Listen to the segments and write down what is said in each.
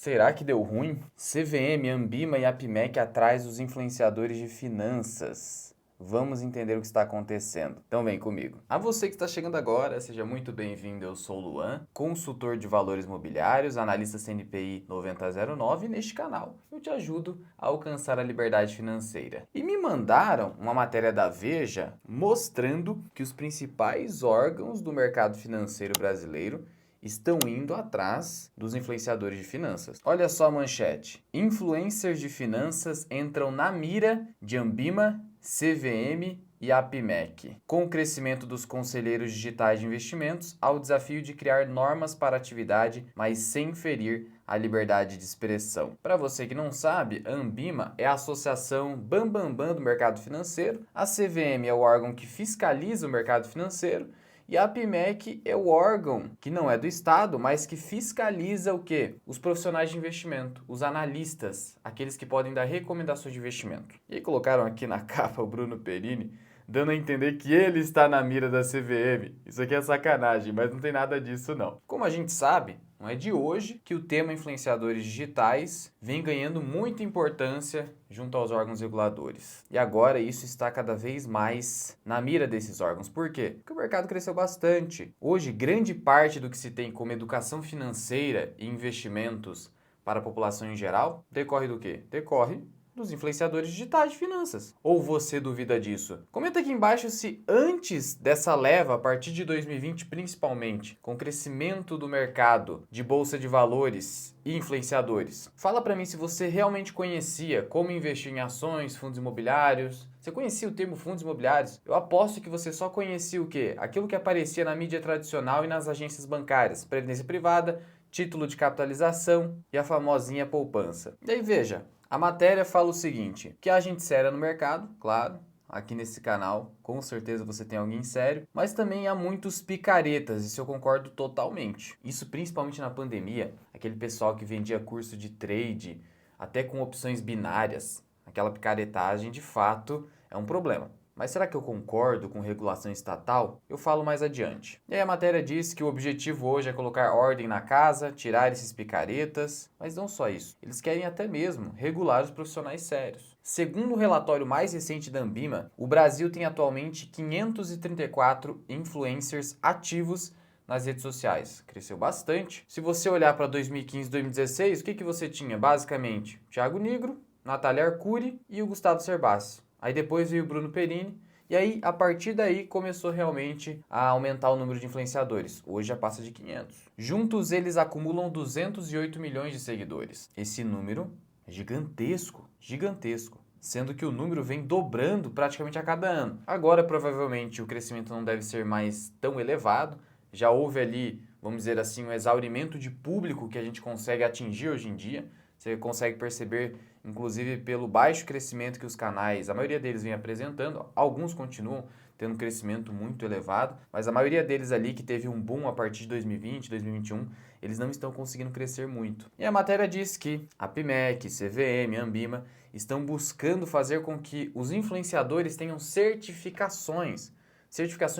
Será que deu ruim? CVM, Ambima e Apimec atrás dos influenciadores de finanças. Vamos entender o que está acontecendo. Então vem comigo. A você que está chegando agora, seja muito bem-vindo. Eu sou o Luan, consultor de valores mobiliários, analista CNPI 9009, e neste canal eu te ajudo a alcançar a liberdade financeira. E me mandaram uma matéria da Veja mostrando que os principais órgãos do mercado financeiro brasileiro estão indo atrás dos influenciadores de finanças. Olha só a manchete. Influencers de finanças entram na mira de Ambima, CVM e Apimec. Com o crescimento dos conselheiros digitais de investimentos, há o desafio de criar normas para a atividade, mas sem ferir a liberdade de expressão. Para você que não sabe, a Ambima é a associação bambambam do mercado financeiro, a CVM é o órgão que fiscaliza o mercado financeiro, e a Apimec é o órgão que não é do Estado, mas que fiscaliza o quê? Os profissionais de investimento, os analistas, aqueles que podem dar recomendações de investimento. E aí colocaram aqui na capa o Bruno Perini, dando a entender que ele está na mira da CVM. Isso aqui é sacanagem, mas não tem nada disso não. Como a gente sabe, não é de hoje que o tema influenciadores digitais vem ganhando muita importância junto aos órgãos reguladores. E agora isso está cada vez mais na mira desses órgãos. Por quê? Porque o mercado cresceu bastante. Hoje, grande parte do que se tem como educação financeira e investimentos para a população em geral decorre do quê? Decorre dos influenciadores digitais de finanças. Ou você duvida disso? Comenta aqui embaixo se antes dessa leva, a partir de 2020 principalmente, com o crescimento do mercado de bolsa de valores e influenciadores, fala para mim se você realmente conhecia como investir em ações, fundos imobiliários. Você conhecia o termo fundos imobiliários? Eu aposto que você só conhecia o quê? Aquilo que aparecia na mídia tradicional e nas agências bancárias, previdência privada, título de capitalização e a famosinha poupança. E aí veja, a matéria fala o seguinte, que há gente séria no mercado, claro, aqui nesse canal, com certeza você tem alguém sério, mas também há muitos picaretas, isso eu concordo totalmente. Isso principalmente na pandemia, aquele pessoal que vendia curso de trade, até com opções binárias, aquela picaretagem de fato é um problema. Mas será que eu concordo com regulação estatal? Eu falo mais adiante. E aí a matéria diz que o objetivo hoje é colocar ordem na casa, tirar esses picaretas, mas não só isso. Eles querem até mesmo regular os profissionais sérios. Segundo o relatório mais recente da Ambima, o Brasil tem atualmente 534 influencers ativos nas redes sociais. Cresceu bastante. Se você olhar para 2015 e 2016, o que você tinha? Basicamente, Thiago Nigro, Natália Arcuri e o Gustavo Cerbasi. Aí depois veio o Bruno Perini, e aí a partir daí começou realmente a aumentar o número de influenciadores. Hoje já passa de 500. Juntos eles acumulam 208 milhões de seguidores. Esse número é gigantesco, gigantesco. Sendo que o número vem dobrando praticamente a cada ano. Agora provavelmente o crescimento não deve ser mais tão elevado. Já houve ali, vamos dizer assim, um exaurimento de público que a gente consegue atingir hoje em dia. Você consegue perceber, inclusive, pelo baixo crescimento que os canais, a maioria deles vem apresentando, alguns continuam tendo um crescimento muito elevado, mas a maioria deles ali que teve um boom a partir de 2020, 2021, eles não estão conseguindo crescer muito. E a matéria diz que a Apimec, CVM, Ambima estão buscando fazer com que os influenciadores tenham certificações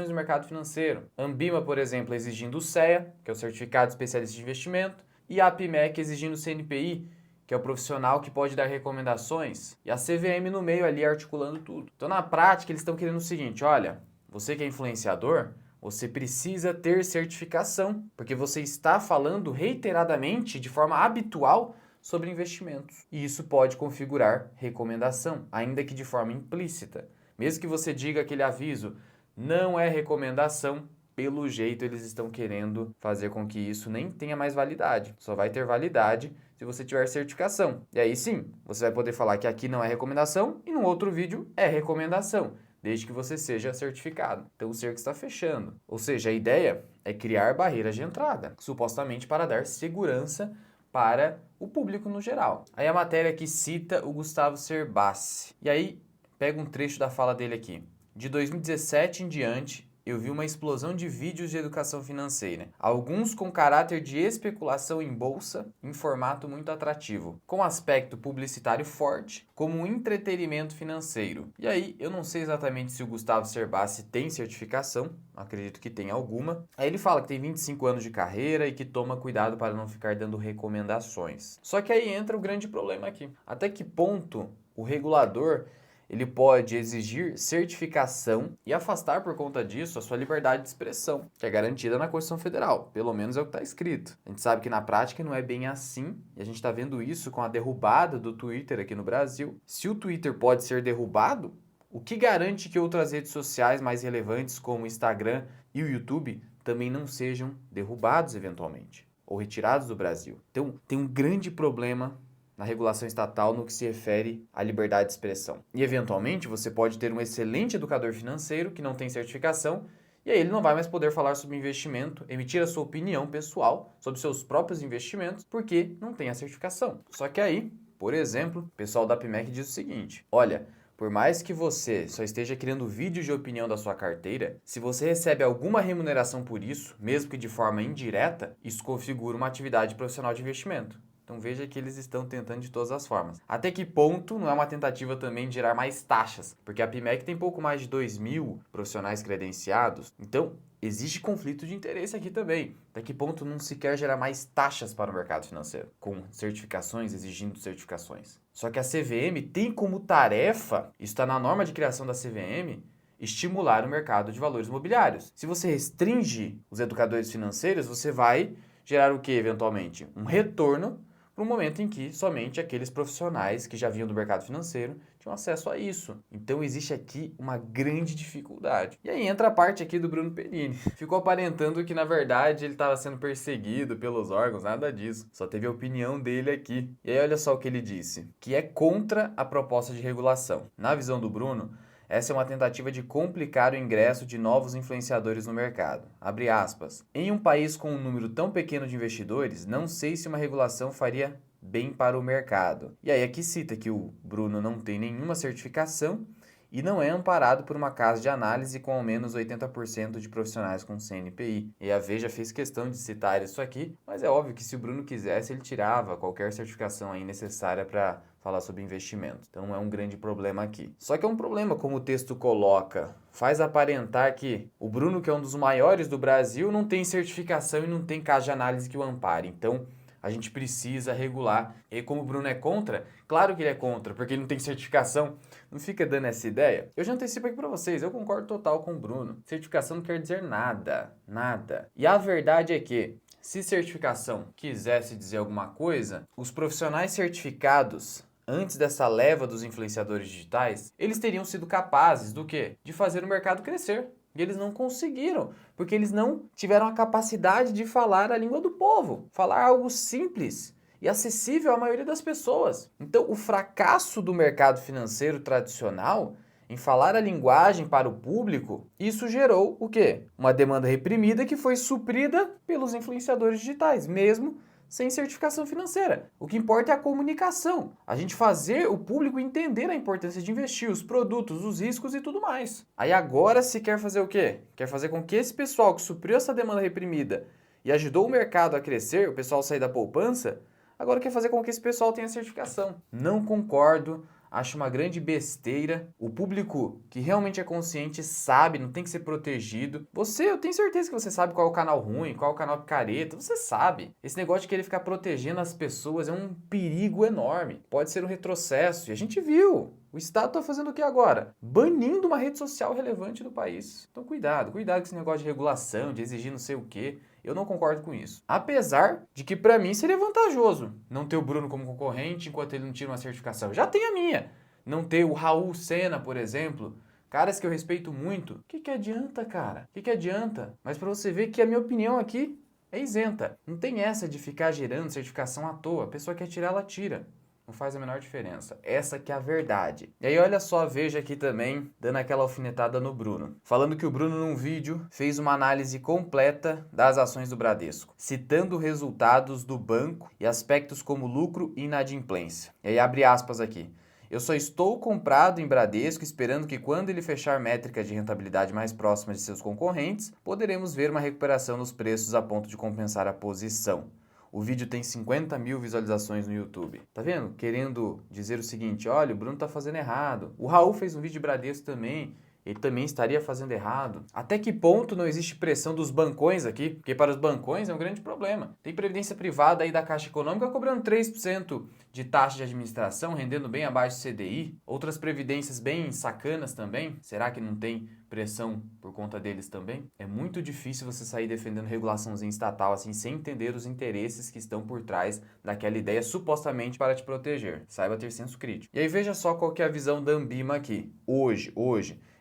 do mercado financeiro. Ambima, por exemplo, exigindo o CEA, que é o Certificado Especialista de Investimento, e a Apimec exigindo o CNPI, que é o profissional que pode dar recomendações, e a CVM no meio ali articulando tudo. Então, na prática, eles estão querendo o seguinte, olha, você que é influenciador, você precisa ter certificação, porque você está falando reiteradamente, de forma habitual, sobre investimentos. E isso pode configurar recomendação, ainda que de forma implícita. Mesmo que você diga aquele aviso, não é recomendação, pelo jeito eles estão querendo fazer com que isso nem tenha mais validade. Só vai ter validade se você tiver certificação. E aí sim, você vai poder falar que aqui não é recomendação e no outro vídeo é recomendação, desde que você seja certificado. Então o cerco está fechando. Ou seja, a ideia é criar barreiras de entrada, supostamente para dar segurança para o público no geral. Aí a matéria aqui cita o Gustavo Cerbasi. E aí pega um trecho da fala dele aqui. De 2017 em diante, eu vi uma explosão de vídeos de educação financeira, alguns com caráter de especulação em bolsa, em formato muito atrativo, com aspecto publicitário forte, como um entretenimento financeiro. E aí, eu não sei exatamente se o Gustavo Cerbasi tem certificação, acredito que tem alguma. Aí ele fala que tem 25 anos de carreira e que toma cuidado para não ficar dando recomendações. Só que aí entra o grande problema aqui. Até que ponto o regulador ele pode exigir certificação e afastar por conta disso a sua liberdade de expressão, que é garantida na Constituição Federal, pelo menos é o que está escrito. A gente sabe que na prática não é bem assim, e a gente está vendo isso com a derrubada do Twitter aqui no Brasil. Se o Twitter pode ser derrubado, o que garante que outras redes sociais mais relevantes, como o Instagram e o YouTube, também não sejam derrubados eventualmente, ou retirados do Brasil? Então, tem um grande problema na regulação estatal no que se refere à liberdade de expressão. E, eventualmente, você pode ter um excelente educador financeiro que não tem certificação e aí ele não vai mais poder falar sobre investimento, emitir a sua opinião pessoal sobre seus próprios investimentos porque não tem a certificação. Só que aí, por exemplo, o pessoal da APMEC diz o seguinte: olha, por mais que você só esteja criando vídeos de opinião da sua carteira, se você recebe alguma remuneração por isso, mesmo que de forma indireta, isso configura uma atividade profissional de investimento. Então veja que eles estão tentando de todas as formas. Até que ponto não é uma tentativa também de gerar mais taxas? Porque a APMEC tem pouco mais de 2.000 profissionais credenciados. Então existe conflito de interesse aqui também. Até que ponto não se quer gerar mais taxas para o mercado financeiro? Com certificações, exigindo certificações. Só que a CVM tem como tarefa, isso está na norma de criação da CVM, estimular o mercado de valores imobiliários. Se você restringe os educadores financeiros, você vai gerar o que, eventualmente? Um retorno para um momento em que somente aqueles profissionais que já vinham do mercado financeiro tinham acesso a isso. Então existe aqui uma grande dificuldade. E aí entra a parte aqui do Bruno Perini. Ficou aparentando que, na verdade, ele estava sendo perseguido pelos órgãos, nada disso. Só teve a opinião dele aqui. E aí olha só o que ele disse, que é contra a proposta de regulação. Na visão do Bruno, essa é uma tentativa de complicar o ingresso de novos influenciadores no mercado. Abre aspas. Em um país com um número tão pequeno de investidores, não sei se uma regulação faria bem para o mercado. E aí aqui cita que o Bruno não tem nenhuma certificação e não é amparado por uma casa de análise com ao menos 80% de profissionais com CNPI. E a Veja fez questão de citar isso aqui, mas é óbvio que se o Bruno quisesse, ele tirava qualquer certificação aí necessária para falar sobre investimento. Então não é um grande problema aqui. Só que é um problema, como o texto coloca, faz aparentar que o Bruno, que é um dos maiores do Brasil, não tem certificação e não tem casa de análise que o ampare. Então a gente precisa regular. E como o Bruno é contra, claro que ele é contra, porque ele não tem certificação, não fica dando essa ideia. Eu já antecipo aqui para vocês, eu concordo total com o Bruno. Certificação não quer dizer nada, nada. E a verdade é que, se certificação quisesse dizer alguma coisa, os profissionais certificados antes dessa leva dos influenciadores digitais, eles teriam sido capazes do quê? De fazer o mercado crescer. E eles não conseguiram, porque eles não tiveram a capacidade de falar a língua do povo, falar algo simples e acessível à maioria das pessoas. Então, o fracasso do mercado financeiro tradicional em falar a linguagem para o público, isso gerou o quê? Uma demanda reprimida que foi suprida pelos influenciadores digitais, mesmo sem certificação financeira. O que importa é a comunicação. A gente fazer o público entender a importância de investir, os produtos, os riscos e tudo mais. Aí agora se quer fazer o quê? Quer fazer com que esse pessoal que supriu essa demanda reprimida e ajudou o mercado a crescer, o pessoal sair da poupança, agora quer fazer com que esse pessoal tenha certificação. Não concordo. Acho uma grande besteira. O público que realmente é consciente sabe, não tem que ser protegido. Eu tenho certeza que você sabe qual é o canal ruim, qual é o canal picareta. Você sabe. Esse negócio de querer ficar protegendo as pessoas é um perigo enorme. Pode ser um retrocesso. E a gente viu. O Estado está fazendo o que agora? Banindo uma rede social relevante do país. Então cuidado com esse negócio de regulação, de exigir não sei o quê. Eu não concordo com isso. Apesar de que para mim seria vantajoso não ter o Bruno como concorrente enquanto ele não tira uma certificação. Eu já tenho a minha. Não ter o Raul Sena, por exemplo. Caras que eu respeito muito. O que adianta, cara? O que adianta? Mas para você ver que a minha opinião aqui é isenta. Não tem essa de ficar gerando certificação à toa. A pessoa quer tirar, ela tira. Não faz a menor diferença. Essa que é a verdade. E aí olha só, veja aqui também, dando aquela alfinetada no Bruno. Falando que o Bruno, num vídeo, fez uma análise completa das ações do Bradesco, citando resultados do banco e aspectos como lucro e inadimplência. E aí abre aspas aqui. Eu só estou comprado em Bradesco esperando que quando ele fechar métricas de rentabilidade mais próximas de seus concorrentes, poderemos ver uma recuperação nos preços a ponto de compensar a posição. O vídeo tem 50 mil visualizações no YouTube. Tá vendo? Querendo dizer o seguinte, olha, o Bruno tá fazendo errado. O Raul fez um vídeo de Bradesco também. Ele também estaria fazendo errado. Até que ponto não existe pressão dos bancões aqui? Porque para os bancões é um grande problema. Tem previdência privada aí da Caixa Econômica cobrando 3% de taxa de administração, rendendo bem abaixo do CDI. Outras previdências bem sacanas também. Será que não tem pressão por conta deles também? É muito difícil você sair defendendo regulaçãozinha estatal assim, sem entender os interesses que estão por trás daquela ideia supostamente para te proteger. Saiba ter senso crítico. E aí veja só qual que é a visão da Ambima aqui. Hoje.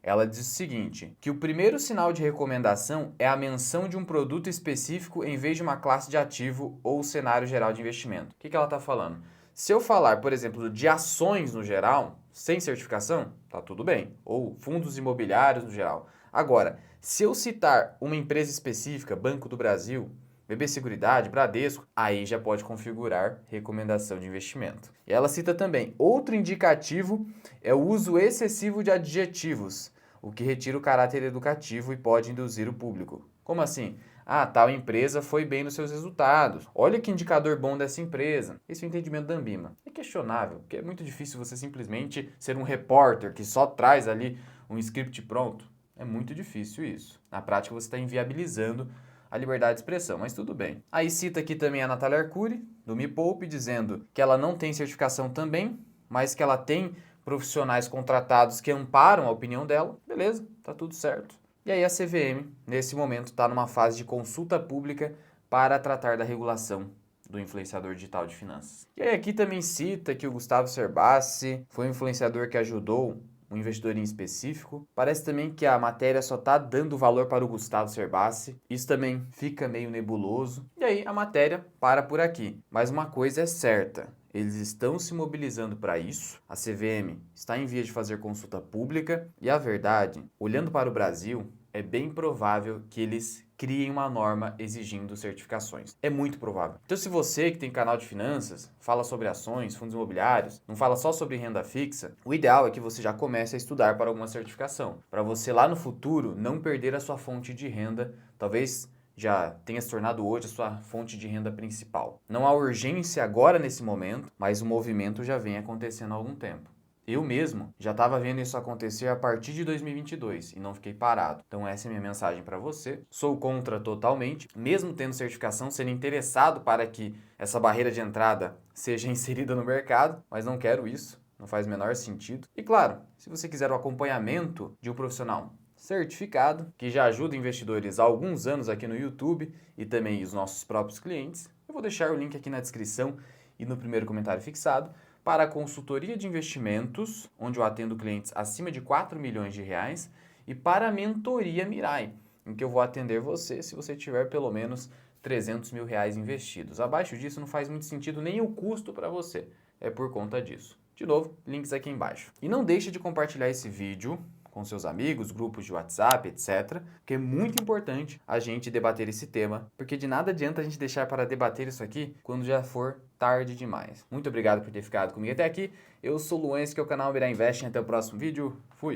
Ela diz o seguinte, que o primeiro sinal de recomendação é a menção de um produto específico em vez de uma classe de ativo ou cenário geral de investimento. O que ela está falando? Se eu falar, por exemplo, de ações no geral, sem certificação, tá tudo bem. Ou fundos imobiliários no geral. Agora, se eu citar uma empresa específica, Banco do Brasil, BB Seguridade, Bradesco, aí já pode configurar recomendação de investimento. E ela cita também, outro indicativo é o uso excessivo de adjetivos, o que retira o caráter educativo e pode induzir o público. Como assim? Ah, tal empresa foi bem nos seus resultados. Olha que indicador bom dessa empresa. Esse é o entendimento da Ambima. É questionável, porque é muito difícil você simplesmente ser um repórter que só traz ali um script pronto. É muito difícil isso. Na prática você está inviabilizando a liberdade de expressão, mas tudo bem. Aí cita aqui também a Natália Arcuri, do Me Poupe, dizendo que ela não tem certificação também, mas que ela tem profissionais contratados que amparam a opinião dela. Beleza, tá tudo certo. E aí a CVM, nesse momento, está numa fase de consulta pública para tratar da regulação do influenciador digital de finanças. E aí aqui também cita que o Gustavo Cerbasi foi um influenciador que ajudou um investidor em específico. Parece também que a matéria só está dando valor para o Gustavo Cerbasi. Isso também fica meio nebuloso. E aí a matéria para por aqui. Mas uma coisa é certa. Eles estão se mobilizando para isso. A CVM está em vias de fazer consulta pública. E a verdade, olhando para o Brasil, é bem provável que eles criem uma norma exigindo certificações. É muito provável. Então, se você que tem canal de finanças, fala sobre ações, fundos imobiliários, não fala só sobre renda fixa, o ideal é que você já comece a estudar para alguma certificação, para você lá no futuro não perder a sua fonte de renda, talvez já tenha se tornado hoje a sua fonte de renda principal. Não há urgência agora nesse momento, mas o movimento já vem acontecendo há algum tempo. Eu mesmo já estava vendo isso acontecer a partir de 2022 e não fiquei parado. Então essa é a minha mensagem para você. Sou contra totalmente, mesmo tendo certificação, sendo interessado para que essa barreira de entrada seja inserida no mercado, mas não quero isso, não faz o menor sentido. E claro, se você quiser o acompanhamento de um profissional certificado, que já ajuda investidores há alguns anos aqui no YouTube e também os nossos próprios clientes, eu vou deixar o link aqui na descrição e no primeiro comentário fixado, para a consultoria de investimentos, onde eu atendo clientes acima de 4 milhões de reais, e para a mentoria Mirai, em que eu vou atender você se você tiver pelo menos 300 mil reais investidos. Abaixo disso não faz muito sentido nem o custo para você, é por conta disso. De novo, links aqui embaixo. E não deixe de compartilhar esse vídeo com seus amigos, grupos de WhatsApp, etc. Porque é muito importante a gente debater esse tema, porque de nada adianta a gente deixar para debater isso aqui quando já for tarde demais. Muito obrigado por ter ficado comigo até aqui. Eu sou o Luan, esse que é o canal Mirai Investing. Até o próximo vídeo. Fui!